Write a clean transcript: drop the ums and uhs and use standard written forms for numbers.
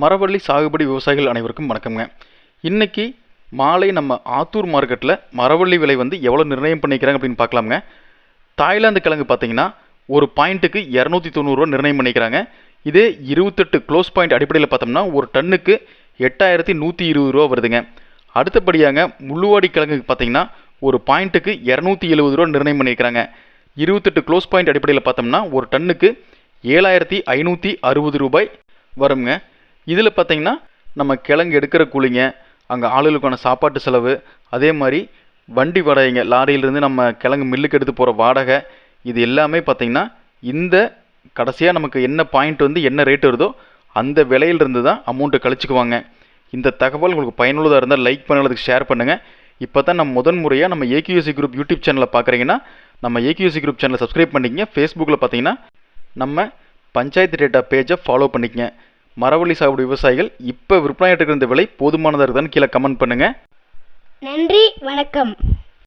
மரவள்ளி சாகுபடி விவசாயிகள் அனைவருக்கும் வணக்கம்ங்க. இன்னைக்கு மாலை நம்ம ஆத்தூர் மார்க்கெட்டில் மரவள்ளி விலை வந்து எவ்வளோ நிர்ணயம் பண்ணிக்கிறாங்க அப்படின்னு பார்க்கலாமுங்க. தாய்லாந்து கிழங்கு பார்த்தீங்கன்னா ஒரு பாயிண்ட்டுக்கு 290 நிர்ணயம் பண்ணிக்கிறாங்க. இதே 28 க்ளோஸ் பாயிண்ட் அடிப்படையில் பார்த்தோம்னா ஒரு டன்னுக்கு 8120 வருதுங்க. அடுத்தபடியாங்க முள்ளுவாடி கிழங்குக்கு பார்த்தீங்கன்னா ஒரு பாயிண்ட்டுக்கு 270 நிர்ணயம் பண்ணியிருக்கிறாங்க. 28 க்ளோஸ் பாயிண்ட் அடிப்படையில் பார்த்தோம்னா ஒரு டன்னுக்கு 7560 வருங்க. இதில் பார்த்தீங்கன்னா நம்ம கிழங்கு எடுக்கிற கூலிங்க, அங்கே ஆளுகளுக்கான சாப்பாட்டு செலவு, அதே மாதிரி வண்டி வாடகைங்க, லாரியிலிருந்து நம்ம கிழங்கு மில்லுக்கு எடுத்து போகிற வாடகை, இது எல்லாமே பார்த்தீங்கன்னா இந்த கடைசியாக நமக்கு என்ன பாயிண்ட் வந்து என்ன ரேட் வருதோ அந்த விலையிலிருந்து தான் அமௌண்ட்டை கழிச்சுக்குவாங்க. இந்த தகவல் உங்களுக்கு பயனுள்ளதாக இருந்தால் லைக் பண்ணுறதுக்கு ஷேர் பண்ணுங்கள். இப்போ தான் நம்ம முதன்முறையாக நம்ம ஏகியூசி குரூப் யூடியூப் சேனலில் பார்க்குறீங்கன்னா நம்ம ஏகியூசி குரூப் சேனலை சப்ஸ்கிரைப் பண்ணிக்கங்க. ஃபேஸ்புக்கில் பார்த்தீங்கன்னா நம்ம பஞ்சாயத்து டேட்டா பேஜை ஃபாலோ பண்ணிக்கங்க. மரவள்ளி சாகுபடி விவசாயிகள் இப்போ விற்பனையாட்டு இருக்கிற இந்த விலை போதுமானதாக இருக்குதான்னு கீழே கமெண்ட் பண்ணுங்கள். நன்றி, வணக்கம்.